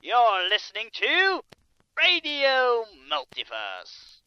You're listening to Radio Multiverse.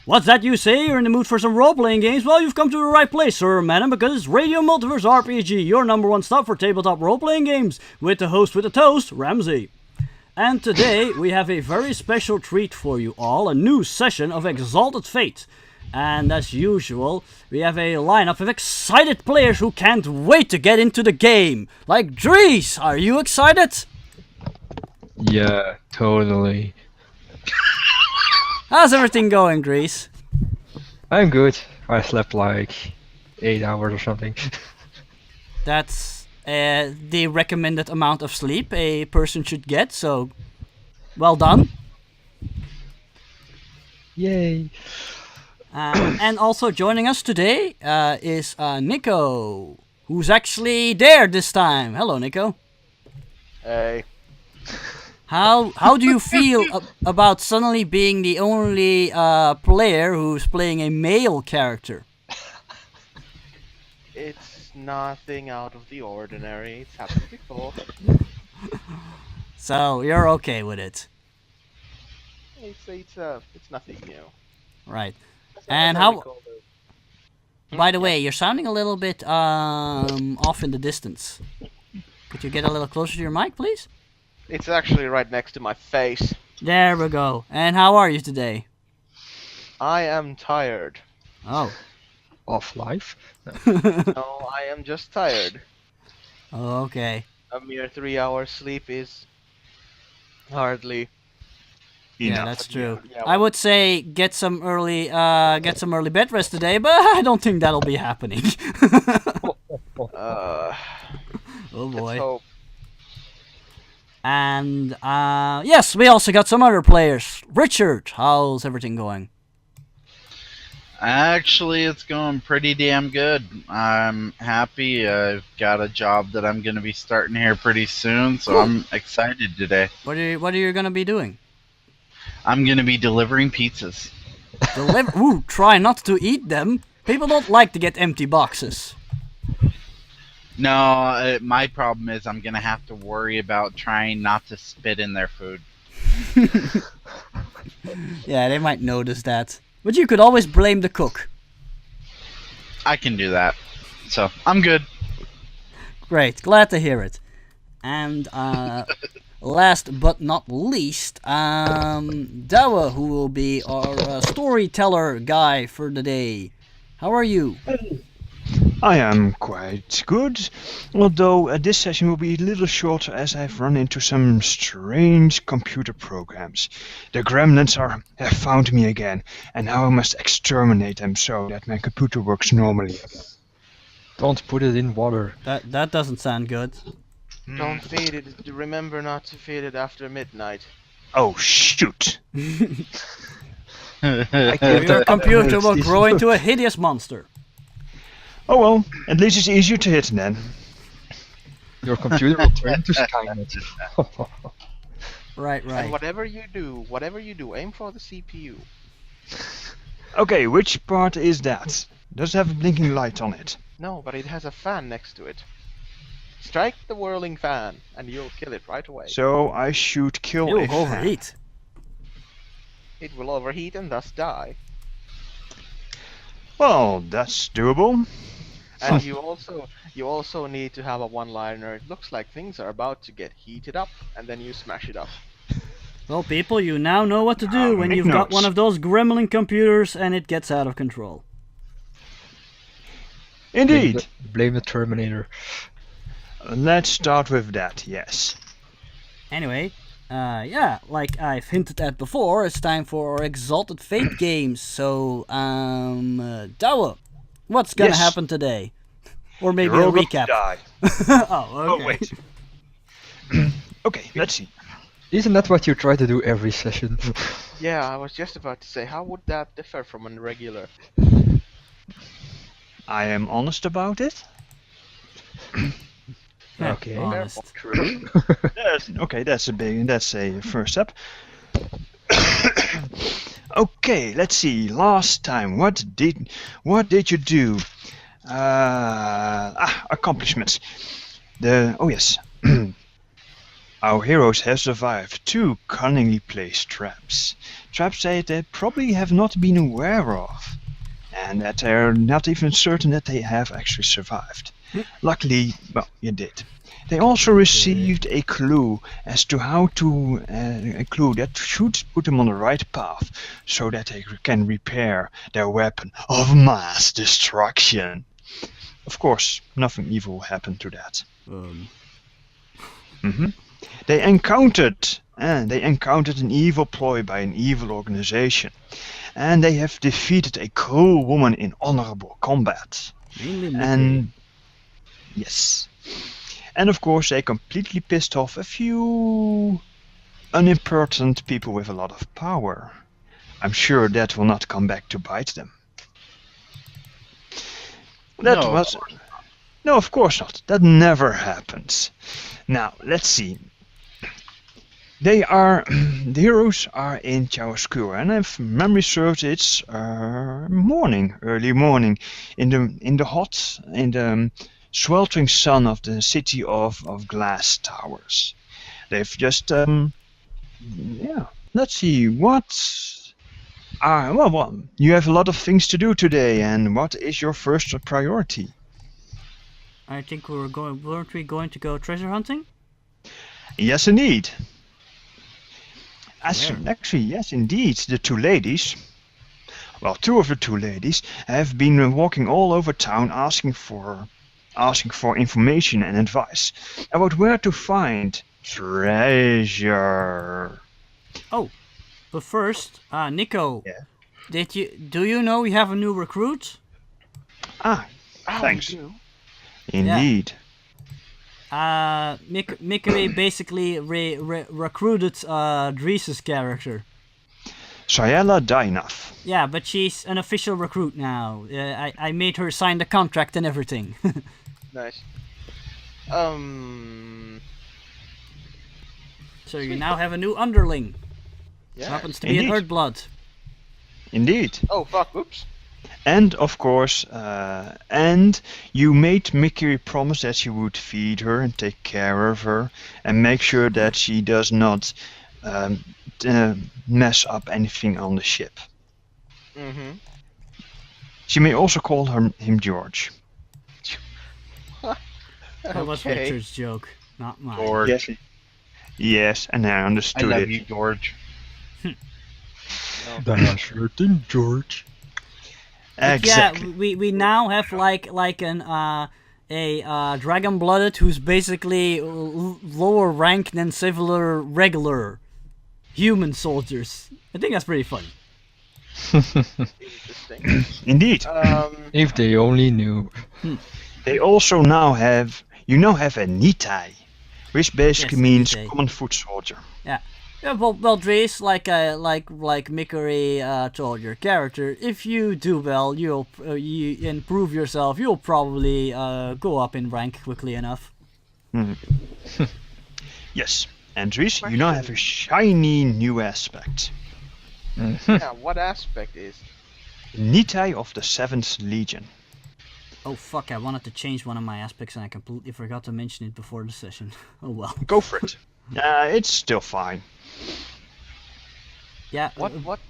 What's that you say? You're in the mood for some role-playing games? Well, you've come to the right place, sir, madam, because it's Radio Multiverse RPG, your number one stop for tabletop role-playing games, with the host with the toast, Ramsey. And today, we have a very special treat for you all, a new session of Exalted Fate. And as usual, we have a lineup of excited players who can't wait to get into the game. Like Dries, are you excited? Yeah, totally. How's everything going, Dries? I'm good. I slept like 8 hours or something. That's the recommended amount of sleep a person should get, so well done. Yay. And also joining us today is Nico, who's actually there this time. Hello, Nico. Hey. How do you feel about suddenly being the only player who's playing a male character? It's nothing out of the ordinary. It's happened before. So you're okay with it, It's nothing new. right? And how? By the way, you're sounding a little bit off in the distance. Could you get a little closer to your mic, please? It's actually right next to my face. There we go. And how are you today? I am tired. Oh. Off life? No, I am just tired. Okay. A mere 3 hours sleep is hardly Yeah, enough. that's true. Yeah, I would say get some early bed rest today, but I don't think that'll be happening. Uh, Oh let's boy. hope. And yes, we also got some other players. Richard, how's everything going? Actually, it's going pretty damn good. I'm happy. I've got a job that I'm going to be starting here pretty soon, so I'm excited today. What are you gonna be doing? I'm going to be delivering pizzas. Ooh, try not to eat them. People don't like to get empty boxes. No, my problem is I'm going to have to worry about trying not to spit in their food. Yeah, they might notice that. But you could always blame the cook. I can do that. So, I'm good. Great, glad to hear it. And last but not least, Dawa, who will be our storyteller guy for the day. How are you? I am quite good, although this session will be a little shorter as I've run into some strange computer programs. The gremlins have found me again, and now I must exterminate them so that my computer works normally. Don't put it in water. That doesn't sound good. Don't feed it. Remember not to feed it after midnight. Oh, shoot! Your computer will grow into a hideous monster. Oh well, at least it's easier to hit then. Your computer will turn to Skynet. Right. And whatever you do, aim for the CPU. Okay, which part is that? Does it have a blinking light on it? No, but it has a fan next to it. Strike the whirling fan, and you'll kill it right away. So I should kill You'll a fan. overheat. It will overheat and thus die. Well, that's doable. And you also need to have a one-liner. It looks like things are about to get heated up, and then you smash it up. Well, people, you now know what to do when make you've got notes. one of those gremlin computers and it gets out of control. Indeed. Blame the Terminator. Let's start with that, yes. Anyway, Yeah, like I've hinted at before, it's time for our Exalted Fate games. So, Dawa, what's gonna Yes. happen today? Or maybe You're a all going to recap. die. Oh, okay. Oh, wait. Okay, let's see. Isn't that what you try to do every session? Yeah, I was just about to say, how would that differ from a regular? I am honest about it. Yeah, Okay. honest. True. That's a first step. Okay, let's see. Last time, what did you do? Accomplishments. Oh yes. Our heroes have survived 2 cunningly placed traps. Traps they probably have not been aware of, and that they're not even certain that they have actually survived. Luckily, well, you did. They also received a clue as to how to, a clue that should put them on the right path, so that they can repair their weapon of mass destruction. Of course, nothing evil happened to that. They encountered an evil ploy by an evil organization, and they have defeated a cruel woman in honorable combat. Mainly And yes, and of course they completely pissed off a few unimportant people with a lot of power. I'm sure that will not come back to bite them. That No, was no, of course not. That never happens. Now let's see. The heroes are in Chiaroscuro, and if memory serves, it's early morning, in the sweltering sun of the city of glass towers. They've just let's see well, you have a lot of things to do today, and what is your first priority? I think weren't we going to go treasure hunting? Yes, indeed. Where? Actually, yes, indeed. The 2 ladies, well, 2 of the 2 ladies have been walking all over town asking for information and advice about where to find treasure. Oh, but first, Nico. Yeah. Do you know we have a new recruit? Thanks. You do? Indeed. Mikiri basically recruited Dries' character. Sayala Dainaf. Yeah, but she's an official recruit now. I made her sign the contract and everything. Nice. So you now have a new underling. Yeah. Happens to be an Indeed. Earthblood. Indeed. Oh fuck! Oops. And of course, and you made Mikiri promise that you would feed her and take care of her and make sure that she does not mess up anything on the ship. Mm-hmm. She may also call him George. That was Okay. Richard's joke, not mine. George. Yes, and I I understood love it. you, George. That's certain, George. But Exactly. yeah, we now have like an dragonblooded who's basically lower rank than civil regular human soldiers. I think that's pretty funny. Interesting. Indeed. If they only knew. They also now have a Nitai, which basically Yes, means Nitai. common foot soldier. Yeah, well, Dries, like Mikiri told your character, if you do well, you improve yourself, you'll probably go up in rank quickly enough. Yes, and Dries, you now have a shiny new aspect. Yeah. What aspect is? Nitai of the 7th Legion. Oh fuck, I wanted to change one of my aspects and I completely forgot to mention it before the session. Oh well. Go for it. It's still fine. Yeah. What?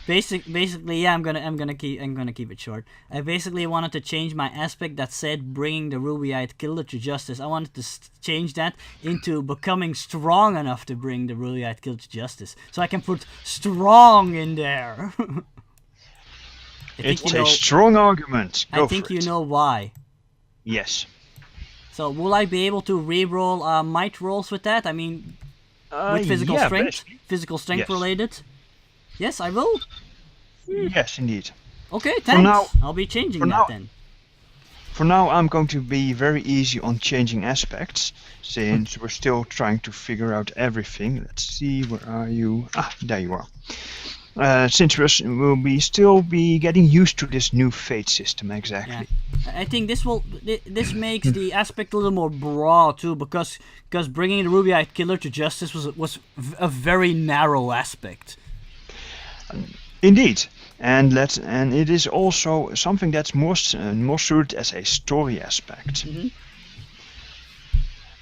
Basically, yeah, I'm gonna keep it short. I basically wanted to change my aspect that said bringing the ruby-eyed killer to justice. I wanted to change that into becoming strong enough to bring the ruby-eyed killer to justice. So I can put strong in there. It's a strong argument. Go I think for you it. know why. Yes. So will I be able to re-roll might rolls with that? I mean, With physical yeah, strength? basically. Physical strength Yes. related? Yes, I will. Yes, indeed. Okay, thanks. now- I'll be changing for that now- then. For now, I'm going to be very easy on changing aspects, since we're still trying to figure out everything. Let's see, where are you? Ah, there you are. Since we'll still be getting used to this new fate system, exactly. Yeah. I think this makes the aspect a little more broad too, because bringing the Ruby-Eyed Killer to justice was a very narrow aspect. Indeed, and it is also something that's more suited as a story aspect. Mhm.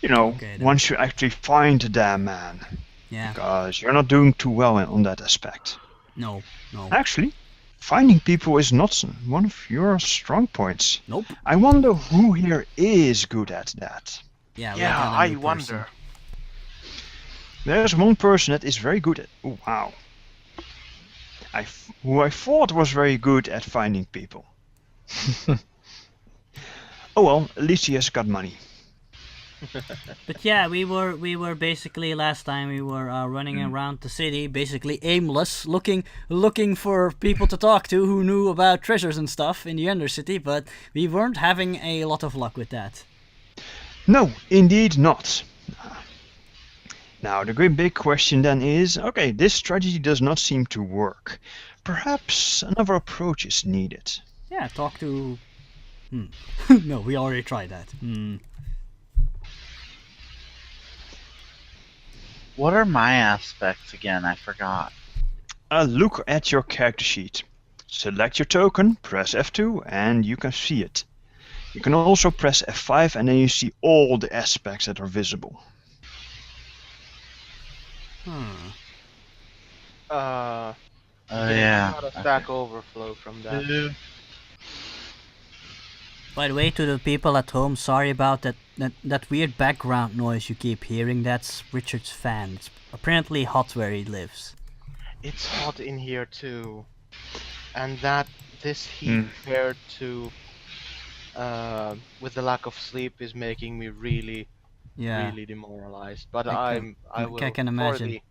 You know, Okay, then. once you actually find the damn man, Yeah. because you're not doing too well on that aspect. No. Actually, finding people is not one of your strong points. Nope. I wonder who here is good at that. Yeah. we Yeah, got a I new person. wonder. There's one person that is very good at. Oh, wow. Who I thought was very good at finding people. Oh well, at least he has got money. But yeah, we were basically last time we were running around the city, basically aimless, looking for people to talk to who knew about treasures and stuff in the Undercity, but we weren't having a lot of luck with that. No, indeed not. Now, the great big question then is, okay, this strategy does not seem to work. Perhaps another approach is needed. Yeah, talk to... No, we already tried that. What are my aspects again? I forgot. Look at your character sheet. Select your token, press F2, and you can see it. You can also press F5 and then you see all the aspects that are visible. Oh There's yeah. not a Stack Overflow from that. Okay. By the way, to the people at home, sorry about that weird background noise you keep hearing. That's Richard's fan. It's apparently hot where he lives. It's hot in here too, and this heat paired to with the lack of sleep is making me really demoralized. But I will. can imagine. thoroughly-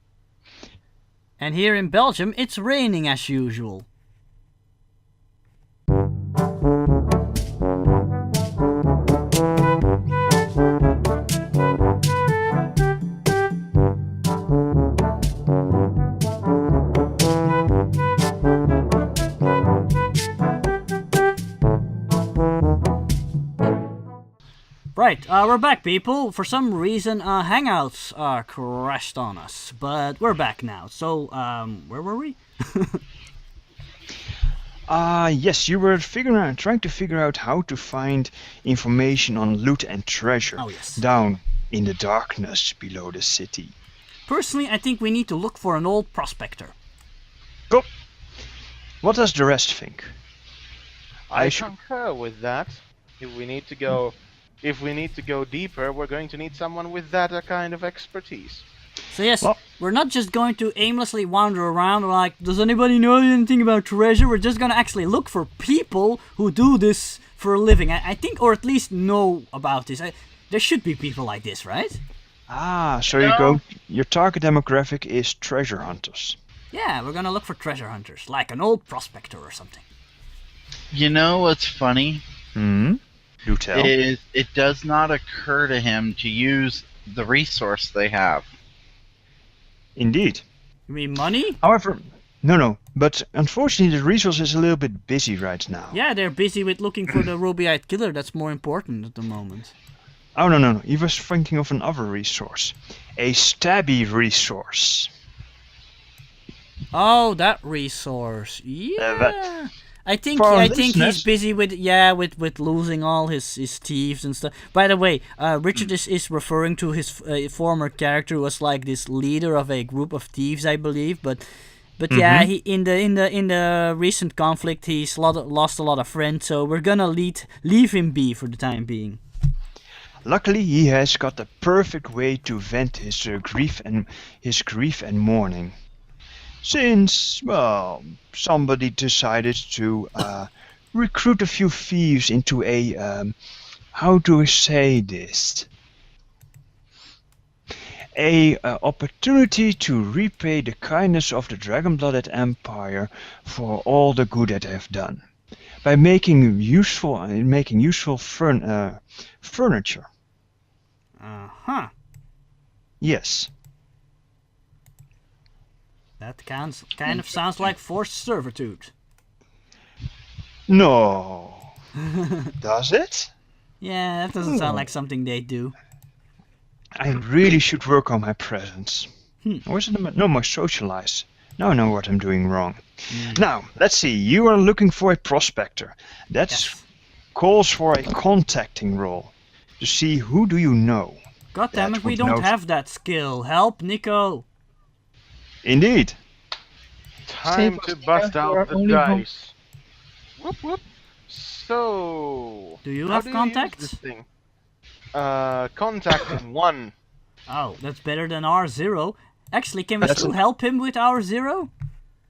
And here in Belgium, it's raining as usual. Right, we're back, people. For some reason, Hangouts crashed on us, but we're back now. So, where were we? Yes, you were trying to figure out how to find information on loot and treasure Oh, yes. down in the darkness below the city. Personally, I think we need to look for an old prospector. Go. What does the rest think? I concur with that. If we need to go deeper, we're going to need someone with that kind of expertise. So yes, Well- we're not just going to aimlessly wander around like, does anybody know anything about treasure? We're just going to actually look for people who do this for a living. I think, or at least know about this. There should be people like this, right? So your target demographic is treasure hunters. Yeah, we're going to look for treasure hunters, like an old prospector or something. You know what's funny? Do tell. Is it does not occur to him to use the resource they have. Indeed. You mean money? However, no. But unfortunately, the resource is a little bit busy right now. Yeah, they're busy with looking for the Ruby-Eyed Killer. That's more important at the moment. Oh, no. He was thinking of another resource. A stabby resource. Oh, that resource. Yeah. I think For our he's listeners- busy with losing all his thieves and stuff. By the way, Richard is referring to his former character who was like this leader of a group of thieves, I believe. But yeah, he in the recent conflict he's lost a lot of friends. So we're gonna leave him be for the time being. Luckily, he has got the perfect way to vent his grief and mourning. Since, well, somebody decided to recruit a few thieves into how do I say this? a opportunity to repay the kindness of the dragon-blooded empire for all the good that they have done by making useful furniture. Yes. That kind of sounds like forced servitude. No. Does it? Yeah, that doesn't sound like something they do. I really should work on my presence. Or is it no more socialize? Now I know what I'm doing wrong. Now, let's see. You are looking for a prospector. That calls for a contacting role. To see who do you know. God damn it, we don't have that skill. Help, Nico. Indeed. Time to bust out the dice. Whoop whoop. So. Do you how have contacts? Use this thing? Contacting 1. Oh, that's better than R0. Actually, can we still help him with R0?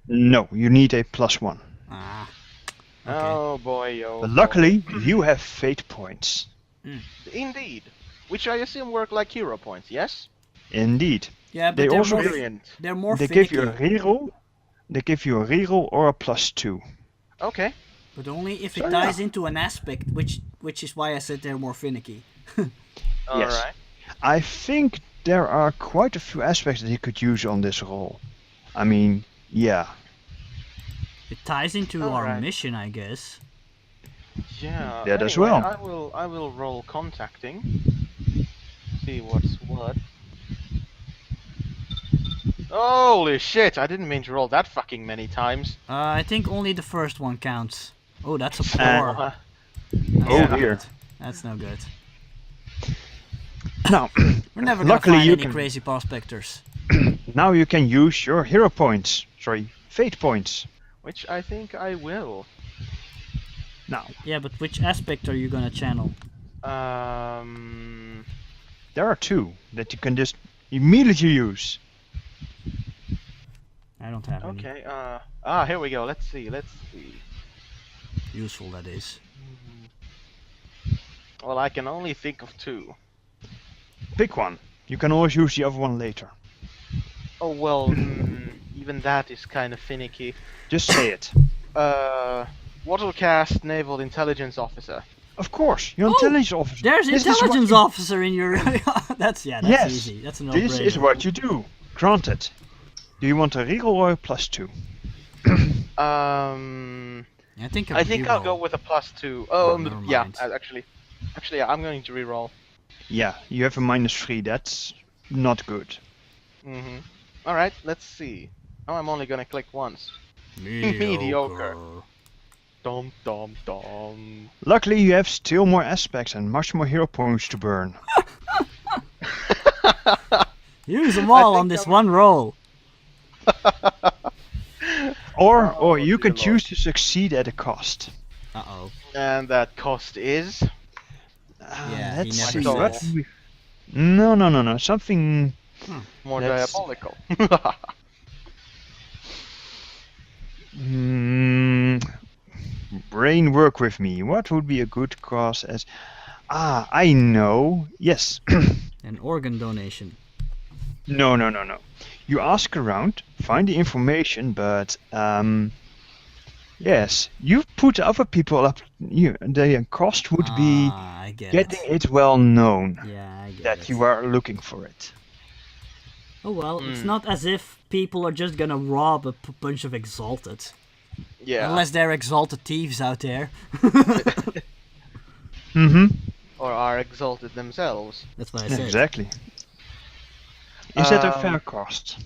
No, you need a +1. Ah. Okay. Oh boy, oh. But luckily, you have fate points. Indeed. Which I assume work like hero points, yes? Indeed. Yeah, but they they're also more they finicky. give you a reroll. They give you a reroll or a +2. Okay. But only if it ties into an aspect, which is why I said they're more finicky. Yes. Alright. I think there are quite a few aspects that you could use on this roll. I mean, yeah. It ties into our mission, I guess. Yeah. That as well. I will roll contacting. See what's what. Holy shit! I didn't mean to roll that fucking many times. I think only the first one counts. Oh, that's a 4. Oh dear. That's no good. Now, we're never gonna luckily find you any can... crazy prospectors. Now you can use your hero points. Sorry, fate points. Which I think I will. Now. Yeah, but which aspect are you gonna channel? There are 2 that you can just immediately use. I don't have any. Okay. Here we go. Let's see. Useful, that is. Well, I can only think of 2. Pick one. You can always use the other one later. Oh well, even that is kind of finicky. Just say it. Watercast Naval Intelligence Officer. Of course, your intelligence officer. There's intelligence officer in your. That's yes, easy. That's a no-brainer. This is what you do. Granted. Do you want a reroll or a +2? I think I'll go with a +2. Oh, yeah. Actually, I'm going to reroll. Yeah, you have a -3. That's not good. All right, let's see. Oh, I'm only gonna click once. Mediocre. Dum dum dum. Luckily, you have still more aspects and much more hero points to burn. Use them all on this one roll. Or you can choose to succeed at a cost. Uh-oh. And that cost is? Yeah, let's he never see. No. Something more diabolical. Brain, work with me. What would be a good cause as... I know. Yes. An organ donation. No. You ask around, find the information, but yes, you put other people up. The cost would be getting it well known that you are looking for it. Oh well, it's not as if people are just gonna rob a bunch of Exalted. Yeah. Unless they're Exalted thieves out there. Or are Exalted themselves. That's what I said. Exactly. Is that a fair cost?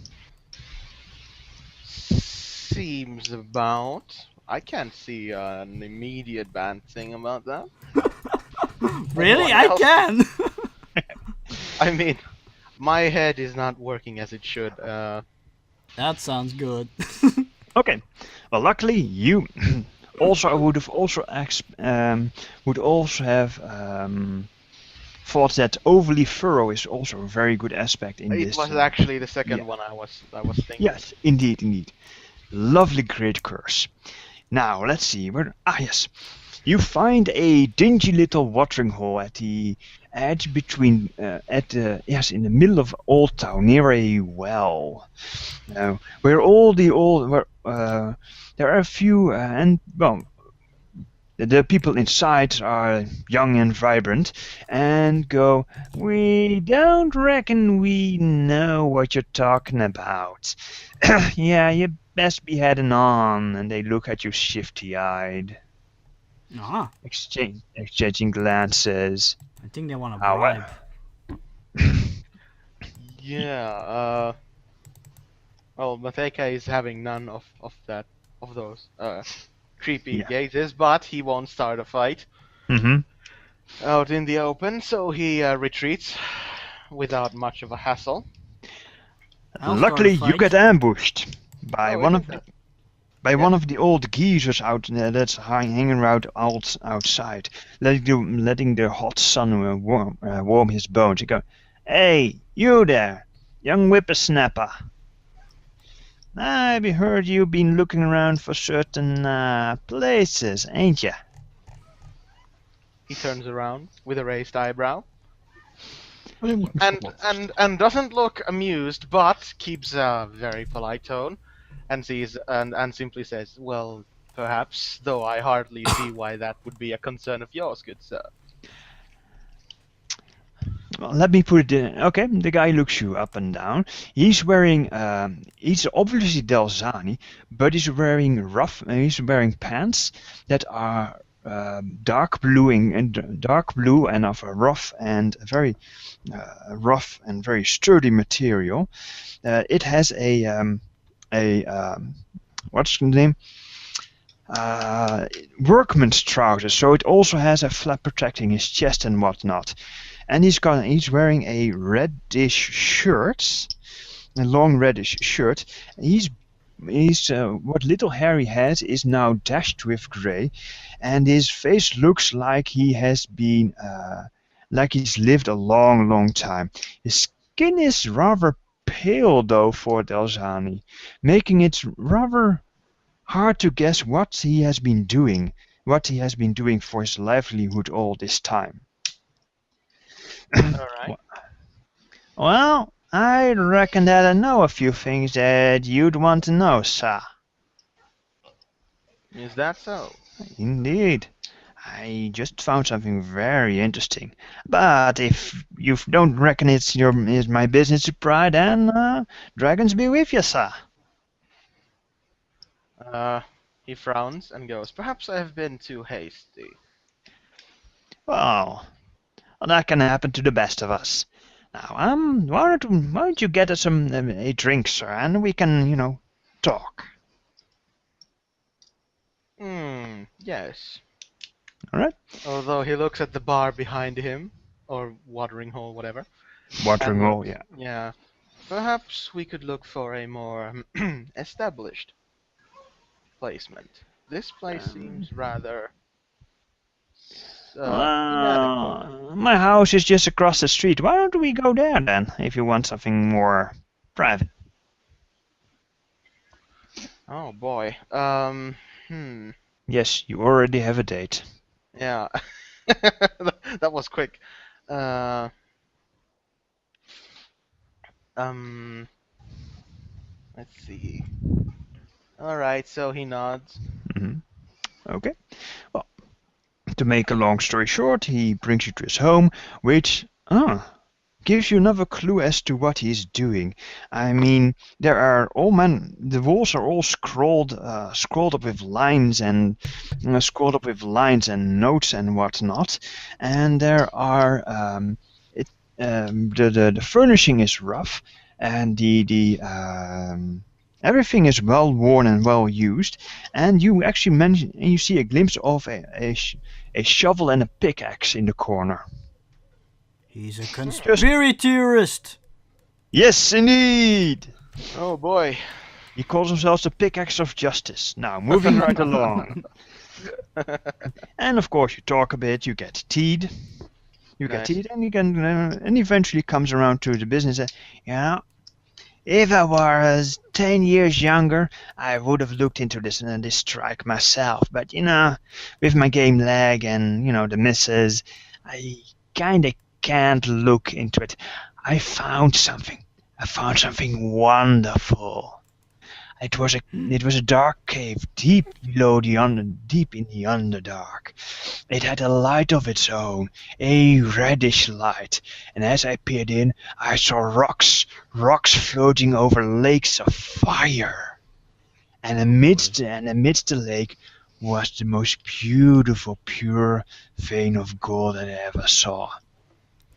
Seems about. I can't see an immediate bad thing about that. Really? I can! I mean, my head is not working as it should. That sounds good. Okay. Well, luckily you would also have thought that overly thorough is also a very good aspect in this. It was actually the second one I was thinking. Yes, indeed. Lovely great curse. Now let's see where. Yes, you find a dingy little watering hole at the in the middle of Old Town near a well. Where there are a few the people inside are young and vibrant and go, "We don't reckon we know what you're talking about." Yeah, you best be heading on. And they look at you shifty-eyed, exchanging glances. I think they want to bribe. Yeah, well, Matheka is having none of those creepy gazes, but he won't start a fight out in the open, so he retreats without much of a hassle. Luckily, you get ambushed by one of the old geezers out that's hanging around outside, letting the hot sun warm his bones. He goes, "Hey, you there, young whippersnapper. I've heard you've been looking around for certain places, ain't ya?" He turns around with a raised eyebrow and doesn't look amused, but keeps a very polite tone and simply says, "Well, perhaps, though I hardly see why that would be a concern of yours, good sir." Well, let me put it in. Okay, the guy looks you up and down. He's wearing, he's obviously Delzani, but he's wearing pants that are dark blue and of a rough and very sturdy material. It has a what's the name? Workman's trousers, so it also has a flap protecting his chest and whatnot. And he's wearing a reddish shirt, a long reddish shirt. What little hair he has is now dashed with gray, and his face looks like he has been like he's lived a long time. His skin is rather pale though for Delzani, making it rather hard to guess what he has been doing for his livelihood all this time. Alright. Well, I reckon that I know a few things that you'd want to know, sir. Is that so? Indeed. I just found something very interesting. But if you don't reckon it's my business to pry, then dragons be with you, sir. He frowns and goes, "Perhaps I have been too hasty." Well, that can happen to the best of us. Now, why don't you get us a drink, sir, and we can, talk. Yes. All right. Although he looks at the bar behind him, or watering hole, whatever. Watering hole, yeah. Yeah. Perhaps we could look for a more established placement. This place seems rather inadequate. My house is just across the street. Why don't we go there then, if you want something more private? Oh boy. Yes, you already have a date. Yeah. That was quick. Let's see. Alright, so he nods. Okay. Well, to make a long story short, he brings you to his home, which gives you another clue as to what he's doing. I mean, the walls are all scrolled up with lines and notes and whatnot, and there are the furnishing is rough, and the everything is well worn and well used, and you actually you see a glimpse of a shovel and a pickaxe in the corner. He's a conspiracy theorist. Yes, indeed. Oh boy. He calls himself the Pickaxe of Justice. Now, moving right along. And of course, you talk a bit. You get teed. And you can, and eventually comes around to the business. If I was 10 years younger, I would have looked into this strike myself. But with my game leg and the misses, I kinda can't look into it. I found something. I found something wonderful. It was a dark cave deep deep in the underdark. It had a light of its own, a reddish light, and as I peered in, I saw rocks floating over lakes of fire. And amidst the lake was the most beautiful, pure vein of gold that I ever saw.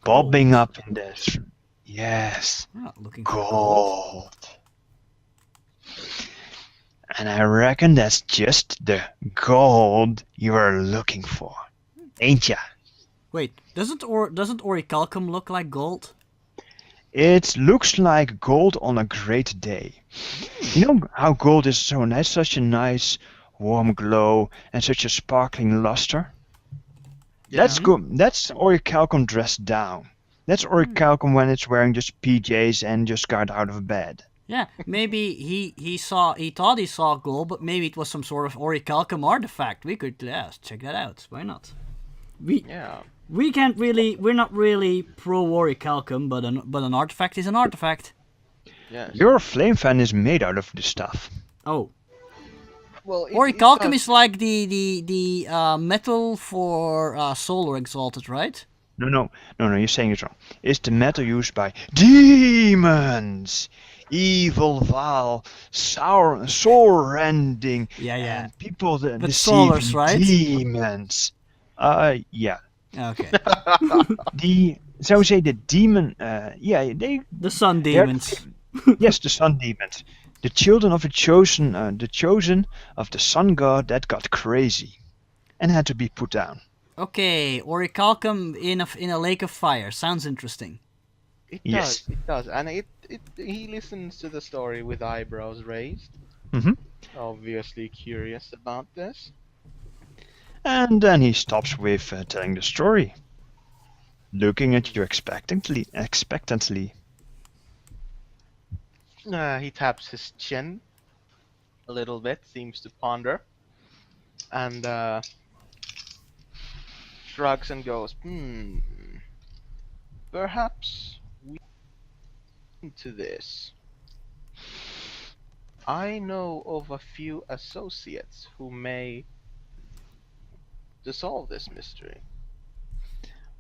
Bobbing up in the yes, We're not looking for gold. gold. And I reckon that's just the gold you are looking for, ain't ya? Wait, doesn't orichalcum look like gold? It looks like gold on a great day. You know how gold is such a nice warm glow and such a sparkling luster? That's good. That's orichalcum dressed down. That's orichalcum when it's wearing just PJs and just got out of bed. Yeah, maybe he thought he saw gold, but maybe it was some sort of orichalcum artifact. We could check that out. Why not? We're not really pro orichalcum, but an artifact is an artifact. Yes. Your flame fan is made out of this stuff. Oh, Well, orichalcum is like the metal for solar exalted, right? No, you're saying it wrong. It's the metal used by demons! Evil, vile, soul-rending, and people that But deceive soulless, right? demons. Yeah. Okay. So say the demon, The sun they're- demons. yes, the sun demons. The children of the chosen of the sun god that got crazy and had to be put down. Okay, orichalcum in a lake of fire. Sounds interesting. It Yes. does, it does, and he listens to the story with eyebrows raised. Mm-hmm. Obviously curious about this. And then he stops with telling the story, looking at you expectantly. He taps his chin a little bit, seems to ponder, and shrugs and goes, perhaps we into this. I know of a few associates who may to solve this mystery.